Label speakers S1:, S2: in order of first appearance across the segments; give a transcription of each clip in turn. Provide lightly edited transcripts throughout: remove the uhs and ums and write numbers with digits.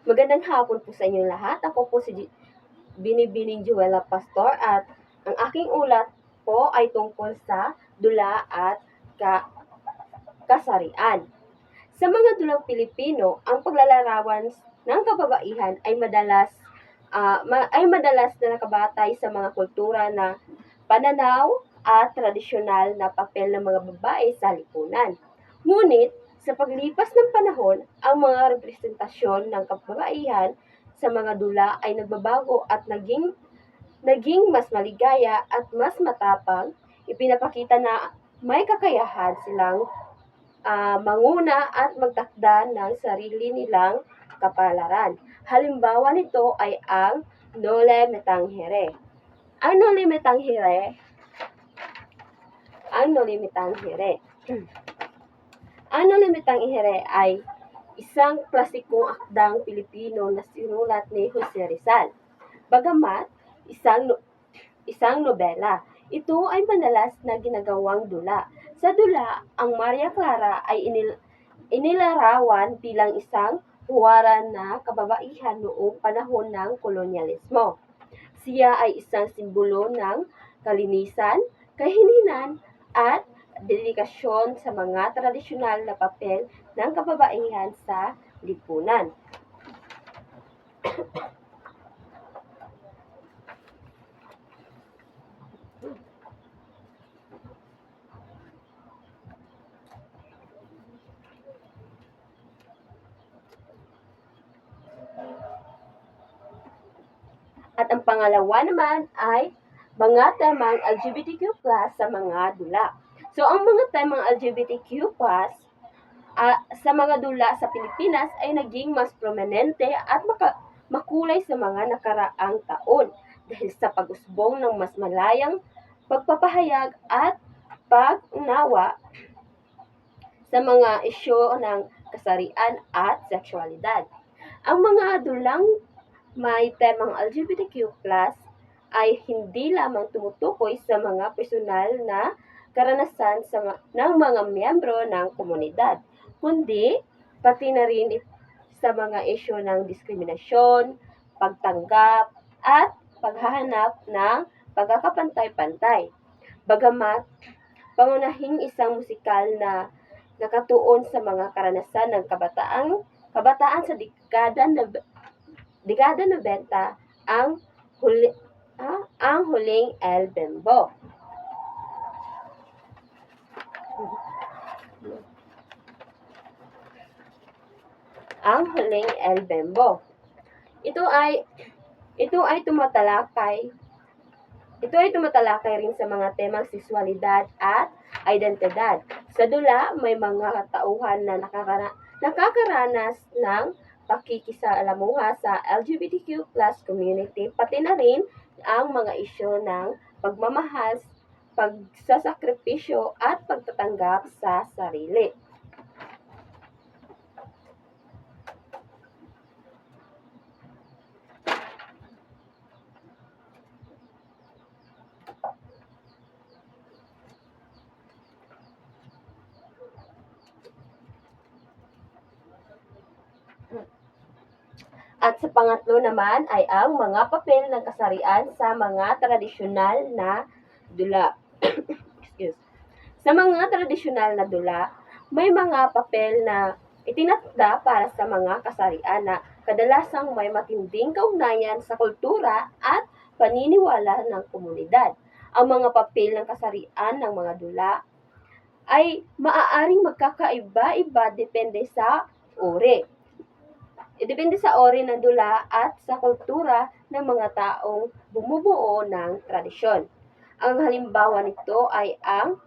S1: Magandang hapon po sa inyong lahat. Ako po si Binibining Juela Pastor at ang aking ulat po ay tungkol sa dula at kasarian. Sa mga dulang Pilipino, ang paglalarawan ng kababaihan ay madalas na nakabatay sa mga kultura na pananaw at tradisyonal na papel ng mga babae sa lipunan. Ngunit, sa paglipas ng panahon, ang mga representasyon ng kababaihan sa mga dula ay nagbabago at naging mas maligaya at mas matapang. Ipinapakita na may kakayahan silang manguna at magtakda ng sarili nilang kapalaran. Halimbawa nito ay ang Nole Me Tangere. Ang Nole Me Tangere Ang Nolimitang Here. Ang Nolimitang Here ay isang klasikong akdang Pilipino na sinulat ni Jose Rizal. Bagamat isang nobela, ito ay madalas na ginagawang dula. Sa dula, ang Maria Clara ay inilarawan bilang isang huwaran na kababaihan noong panahon ng kolonyalismo. Siya ay isang simbolo ng kalinisan, kahilingan, at dedikasyon sa mga tradisyonal na papel ng kababaihan sa lipunan. At ang pangalawa naman ay mga temang LGBTQ+ sa mga dula. So, ang mga temang LGBTQ+ sa mga dula sa Pilipinas ay naging mas prominente at makulay sa mga nakaraang taon dahil sa pag-usbong ng mas malayang pagpapahayag at pag-unawa sa mga isyu ng kasarian at sexualidad. Ang mga dulang may temang LGBTQ+ ay hindi lamang tumutukoy sa mga personal na karanasan ng mga miyembro ng komunidad, kundi pati na rin sa mga isyu ng diskriminasyon, pagtanggap, at paghahanap ng pagkakapantay-pantay. Bagamat pangunahing isang musikal na nakatuon sa mga karanasan ng kabataan sa dekada 90 ang huling El Bembo. Ang huling El Bembo. Ito ay tumatalakay rin sa mga temang sexualidad at identidad. Sa dula, may mga tauhan na nakakaranas ng pakikisalamuha sa LGBTQ+ community, pati na rin ang mga isyu ng pagmamahal, pagsasakripisyo at pagtatanggap sa sarili. At sa pangatlo naman ay ang mga papel ng kasarian sa mga tradisyonal na dula. Excuse. Sa mga tradisyonal na dula, may mga papel na itinakda para sa mga kasarian na kadalasang may matinding kaugnayan sa kultura at paniniwala ng komunidad. Ang mga papel ng kasarian ng mga dula ay maaaring magkakaiba-iba depende sa uri. Depende sa uri ng dula at sa kultura ng mga taong bumubuo ng tradisyon. Ang halimbawa nito ay ang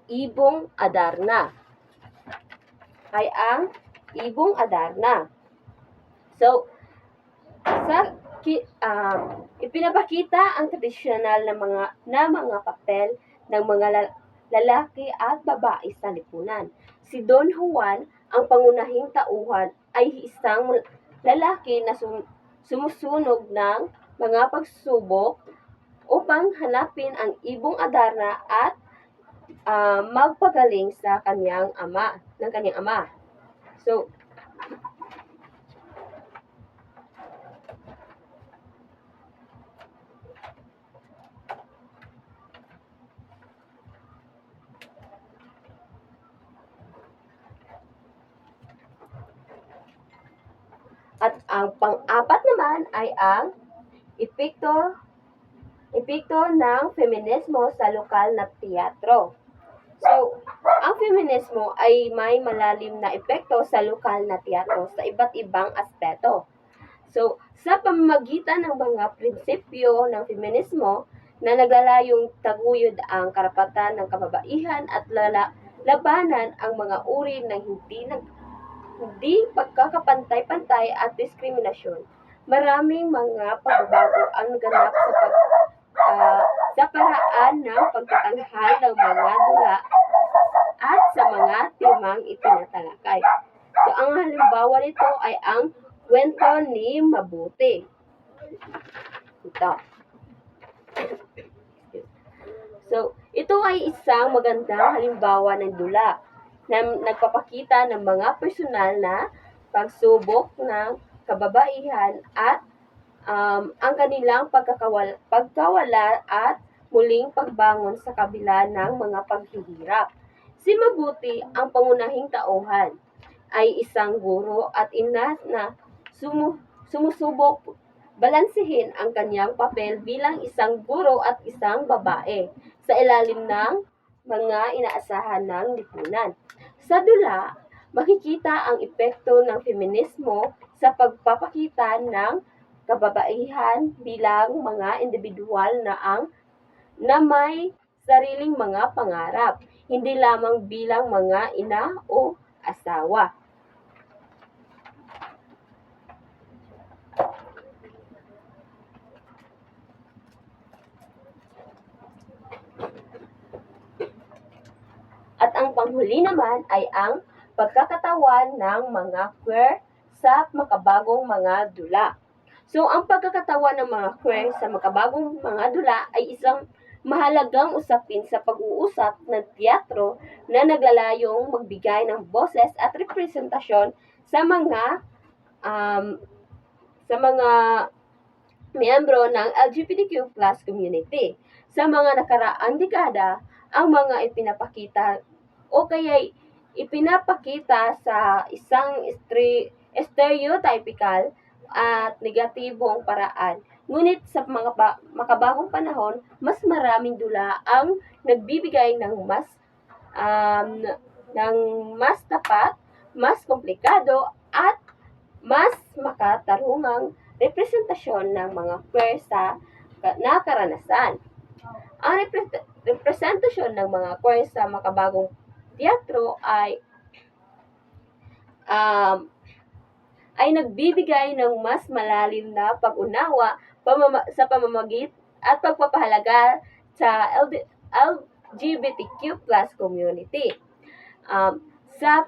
S1: Ibong Adarna. So, ipinapakita ang tradisyonal na mga papel ng mga lalaki at babae sa lipunan. Si Don Juan, ang pangunahing tauhan, ay isang lalaki na sumusunog ng mga pagsubok upang hanapin ang Ibong Adarna at magpagaling ng kanyang ama. So, Ang pang-apat naman ay ang epekto ng feminismo sa lokal na teatro. So, ang feminismo ay may malalim na epekto sa lokal na teatro sa iba't ibang aspeto. So, sa pamamagitan ng mga prinsipyo ng feminismo na naglalayong taguyod ang karapatan ng kababaihan at labanan ang mga uri ng hindi pagkakapantay-pantay at diskriminasyon. Maraming mga pagbabago ang naganap sa paraan ng pagtatanghal ng mga dula at sa mga temang itinatalakay. So, ang halimbawa nito ay ang kwento ni Mabuti. Ito. So, ito ay isang magandang halimbawa ng dula na nagpapakita ng mga personal na pagsubok ng kababaihan at ang kanilang pagkawala at muling pagbangon sa kabila ng mga paghihirap. Si Mabuti, ang pangunahing tauhan, ay isang guro at ina na sumusubok balansehin ang kanyang papel bilang isang guro at isang babae sa ilalim ng mga inaasahan ng lipunan. Sa dula, makikita ang epekto ng feminismo sa pagpapakita ng kababaihan bilang mga individual na may sariling mga pangarap, hindi lamang bilang mga ina o asawa. At ang panghuli naman ay ang pagkakatawan ng mga queer sa makabagong mga dula. So, ang pagkakatawan ng mga queer sa makabagong mga dula ay isang mahalagang usapin sa pag-uusap ng teatro na naglalayong magbigay ng boses at representasyon sa mga miyembro ng LGBTQ+ community. Sa mga nakaraang dekada, ang mga ipinapakita o kaya ipinapakita sa isang stereotypical at negatibong paraan. Ngunit sa mga makabagong panahon, mas maraming dula ang nagbibigay ng mas tapat, mas komplikado at mas makatarungang representasyon ng mga queer sa karanasan. Ang representasyon ng mga queer sa makabagong teatro ay nagbibigay ng mas malalim na pag-unawa sa pamamagit at pagpapahalaga sa LGBTQ+ community. Sa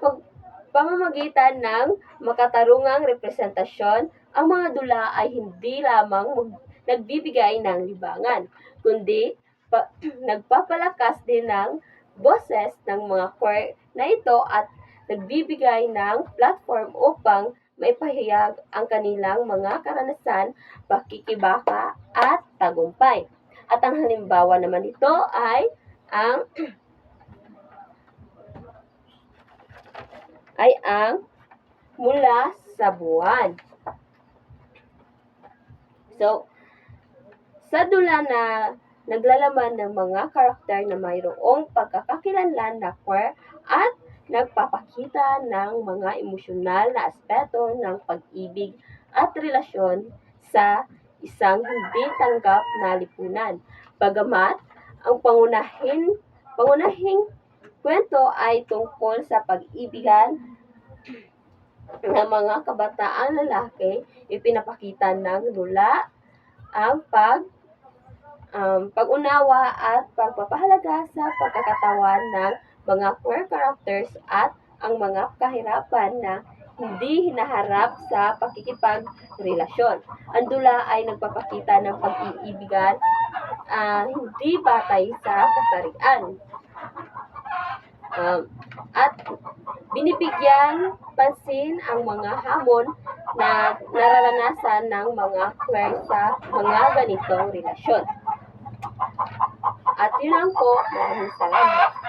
S1: pamamagitan ng makatarungang representasyon, ang mga dula ay hindi lamang nagbibigay ng libangan, kundi nagpapalakas din ng boses ng mga queer na ito at nagbibigay ng platform upang maipahayag ang kanilang mga karanasan, pakikibaka at tagumpay. At ang halimbawa naman nito ay ang Mula sa Buwan. So, sa dula na naglalaman ng mga karakter na mayroong pagkakakilanlan na queer at nagpapakita ng mga emosyonal na aspeto ng pag-ibig at relasyon sa isang hindi tanggap na lipunan. Bagamat ang pangunahing kwento ay tungkol sa pag-ibigan ng mga kabataang lalaki, ipinapakita ng dula ang pag-unawa at pagpapahalaga sa pagkakatawan ng mga queer characters at ang mga kahirapan na hindi hinaharap sa pakikipagrelasyon. Ang dula ay nagpapakita ng pag-iibigan hindi batay sa kasarian. At binibigyan pansin ang mga hamon na nararanasan ng mga queer sa mga ganitong relasyon. At yun lang po. Maraming salamat.